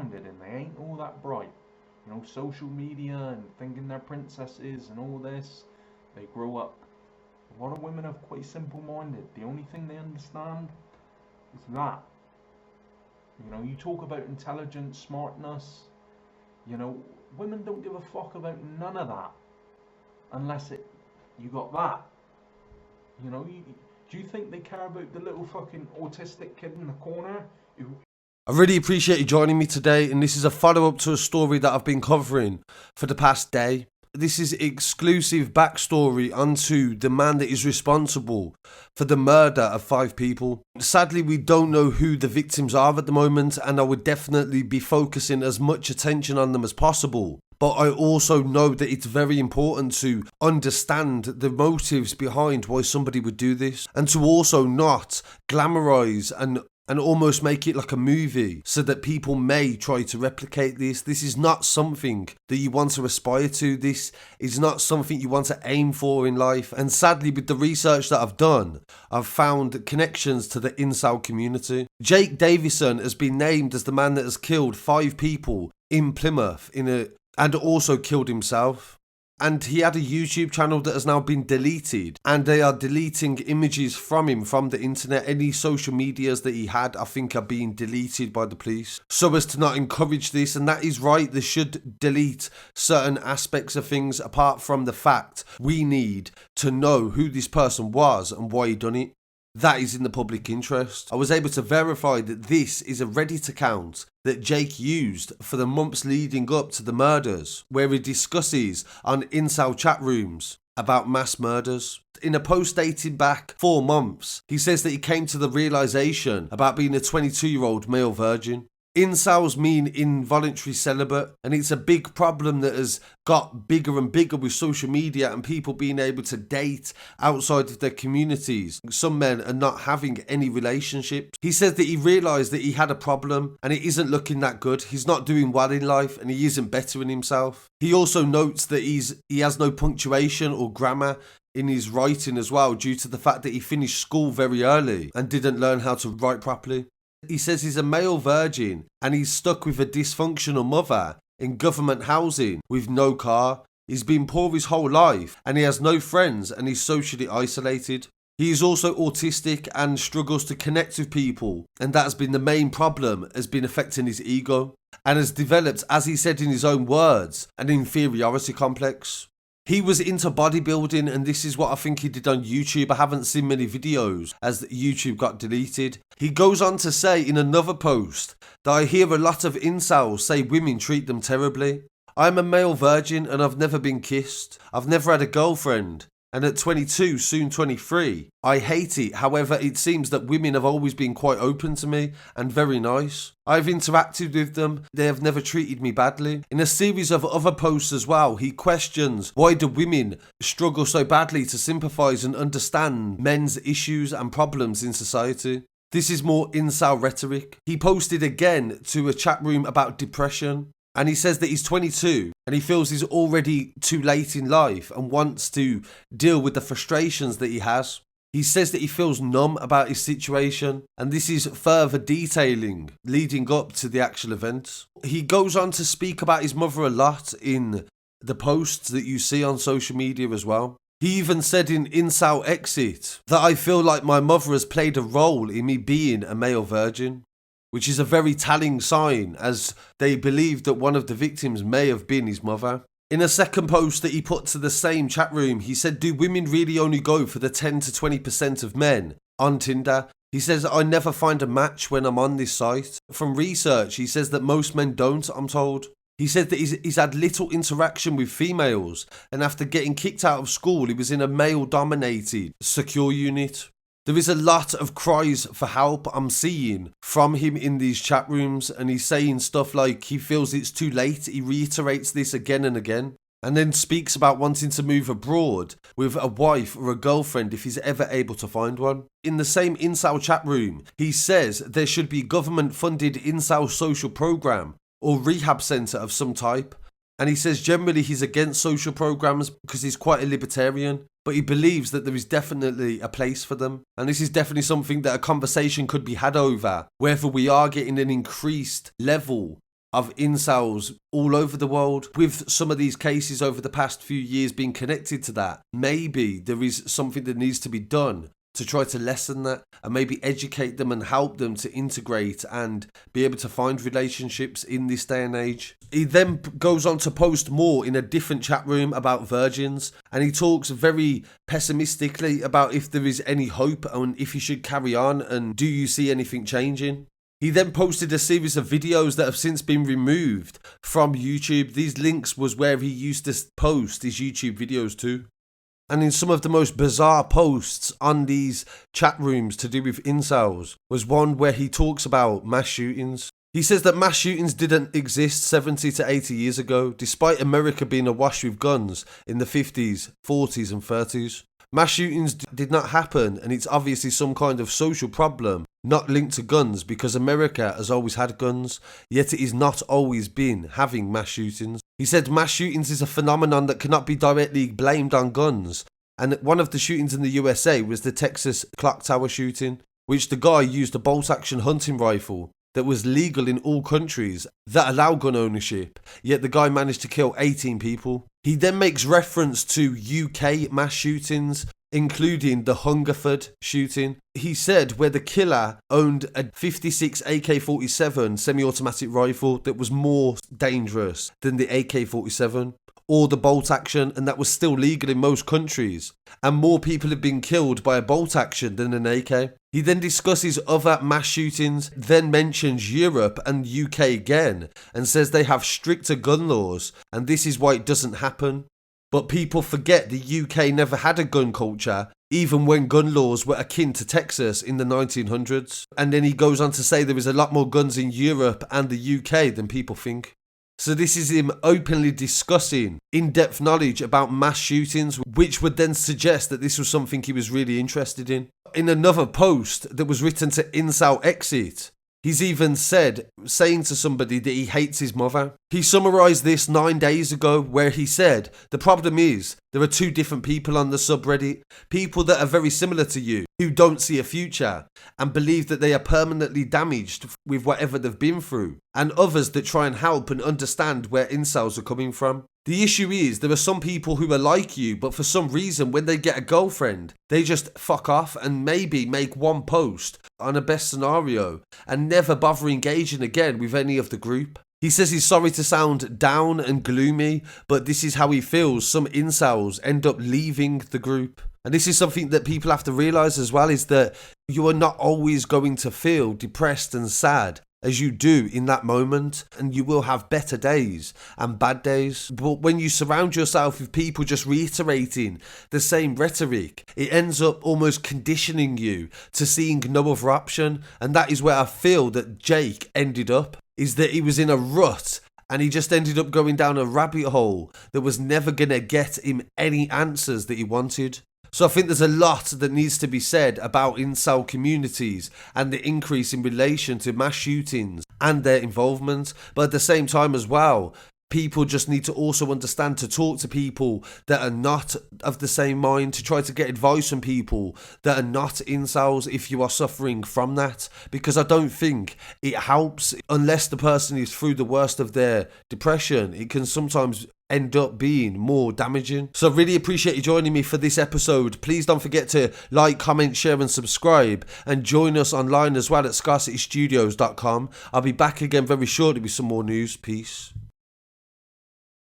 minded and they ain't all that bright. You know, social media and thinking they're princesses and all this, they grow up. A lot of women are quite simple minded. The only thing they understand is that. You know, you talk about intelligence, smartness, you know, women don't give a fuck about none of that unless you got that. You know, do you think they care about the little fucking autistic kid in the corner who... I really appreciate you joining me today, and this is a follow-up to a story that I've been covering for the past day. This is exclusive backstory onto the man that is responsible for the murder of 5 people. Sadly, we don't know who the victims are at the moment, and I would definitely be focusing as much attention on them as possible. But I also know that it's very important to understand the motives behind why somebody would do this, and to also not glamorize and almost make it like a movie so that people may try to replicate this. This is not something that you want to aspire to. This is not something you want to aim for in life. And sadly, with the research that I've done, I've found connections to the incel community. Jake Davison has been named as the man that has killed 5 people in Plymouth and also killed himself. And he had a YouTube channel that has now been deleted, and they are deleting images from him from the internet. Any social medias that he had, I think, are being deleted by the police so as to not encourage this. And that is right, they should delete certain aspects of things, apart from the fact we need to know who this person was and why he done it. That is in the public interest. I was able to verify that this is a Reddit account that Jake used for the months leading up to the murders, where he discusses on incel chat rooms about mass murders. In a post dating back 4 months, he says that he came to the realization about being a 22-year-old male virgin. Incels mean involuntary celibate, and it's a big problem that has got bigger and bigger with social media and people being able to date outside of their communities. Some men are not having any relationships. He says that he realised that he had a problem and it isn't looking that good. He's not doing well in life and he isn't bettering himself. He also notes that he has no punctuation or grammar in his writing as well, due to the fact that he finished school very early and didn't learn how to write properly. He says he's a male virgin and he's stuck with a dysfunctional mother in government housing with no car. He's been poor his whole life and he has no friends and he's socially isolated. He is also autistic and struggles to connect with people, and that's been the main problem, has been affecting his ego, and has developed, as he said in his own words, an inferiority complex. He was into bodybuilding, and this is what I think he did on YouTube. I haven't seen many videos as YouTube got deleted. He goes on to say in another post that I hear a lot of incels say women treat them terribly. I'm a male virgin and I've never been kissed. I've never had a girlfriend. And at 22, soon 23, I hate it. However, it seems that women have always been quite open to me and very nice. I've interacted with them. They have never treated me badly. In a series of other posts as well, he questions why do women struggle so badly to sympathise and understand men's issues and problems in society. This is more incel rhetoric. He posted again to a chat room about depression. And he says that he's 22 and he feels he's already too late in life and wants to deal with the frustrations that he has. He says that he feels numb about his situation, and this is further detailing leading up to the actual events. He goes on to speak about his mother a lot in the posts that you see on social media as well. He even said in Incel Exit that I feel like my mother has played a role in me being a male virgin, which is a very telling sign, as they believe that one of the victims may have been his mother. In a second post that he put to the same chat room, he said, do women really only go for the 10 to 20% of men on Tinder? He says, I never find a match when I'm on this site. From research, he says that most men don't, I'm told. He said that he's had little interaction with females, and after getting kicked out of school, he was in a male-dominated secure unit. There is a lot of cries for help I'm seeing from him in these chat rooms, and he's saying stuff like he feels it's too late. He reiterates this again and again, and then speaks about wanting to move abroad with a wife or a girlfriend if he's ever able to find one. In the same incel chat room, he says there should be government-funded incel social program or rehab centre of some type. And he says generally he's against social programs because he's quite a libertarian, but he believes that there is definitely a place for them. And this is definitely something that a conversation could be had over, whether we are getting an increased level of incels all over the world. With some of these cases over the past few years being connected to that, maybe there is something that needs to be done to try to lessen that and maybe educate them and help them to integrate and be able to find relationships in this day and age. He then goes on to post more in a different chat room about virgins, and he talks very pessimistically about if there is any hope and if he should carry on and do you see anything changing. He then posted a series of videos that have since been removed from YouTube. These links was where he used to post his YouTube videos to. And in some of the most bizarre posts on these chat rooms to do with incels was one where he talks about mass shootings. He says that mass shootings didn't exist 70 to 80 years ago, despite America being awash with guns in the 50s, 40s and 30s. Mass shootings did not happen, and it's obviously some kind of social problem, not linked to guns, because America has always had guns, yet it is not always been having mass shootings. He said mass shootings is a phenomenon that cannot be directly blamed on guns, and one of the shootings in the USA was the Texas clock tower shooting, which the guy used a bolt-action hunting rifle that was legal in all countries that allow gun ownership, yet the guy managed to kill 18 people. He then makes reference to UK mass shootings, including the Hungerford shooting. He said where the killer owned a 56 AK-47 semi-automatic rifle that was more dangerous than the AK-47 or the bolt action, and that was still legal in most countries, and more people have been killed by a bolt action than an AK. He then discusses other mass shootings, then mentions Europe and UK again, and says they have stricter gun laws, and this is why it doesn't happen. But people forget the UK never had a gun culture, even when gun laws were akin to Texas in the 1900s. And then he goes on to say there is a lot more guns in Europe and the UK than people think. So this is him openly discussing in-depth knowledge about mass shootings, which would then suggest that this was something he was really interested in. In another post that was written to Incel Exit, he's even saying to somebody that he hates his mother. He summarised this 9 days ago where he said, the problem is there are two different people on the subreddit. People that are very similar to you, who don't see a future and believe that they are permanently damaged with whatever they've been through. And others that try and help and understand where incels are coming from. The issue is there are some people who are like you, but for some reason when they get a girlfriend, they just fuck off and maybe make one post on a best scenario and never bother engaging again with any of the group. He says he's sorry to sound down and gloomy, but this is how he feels. Some incels end up leaving the group. And this is something that people have to realise as well, is that you are not always going to feel depressed and sad as you do in that moment, and you will have better days and bad days. But when you surround yourself with people just reiterating the same rhetoric, it ends up almost conditioning you to seeing no other option. And that is where I feel that Jake ended up, is that he was in a rut and he just ended up going down a rabbit hole that was never going to get him any answers that he wanted. So I think there's a lot that needs to be said about incel communities and the increase in relation to mass shootings and their involvement. But at the same time as well, people just need to also understand to talk to people that are not of the same mind, to try to get advice from people that are not incels if you are suffering from that. Because I don't think it helps unless the person is through the worst of their depression. It can sometimes end up being more damaging. So I really appreciate you joining me for this episode. Please don't forget to like, comment, share and subscribe, and join us online as well at scarcitystudios.com. I'll be back again very shortly with some more news. Peace.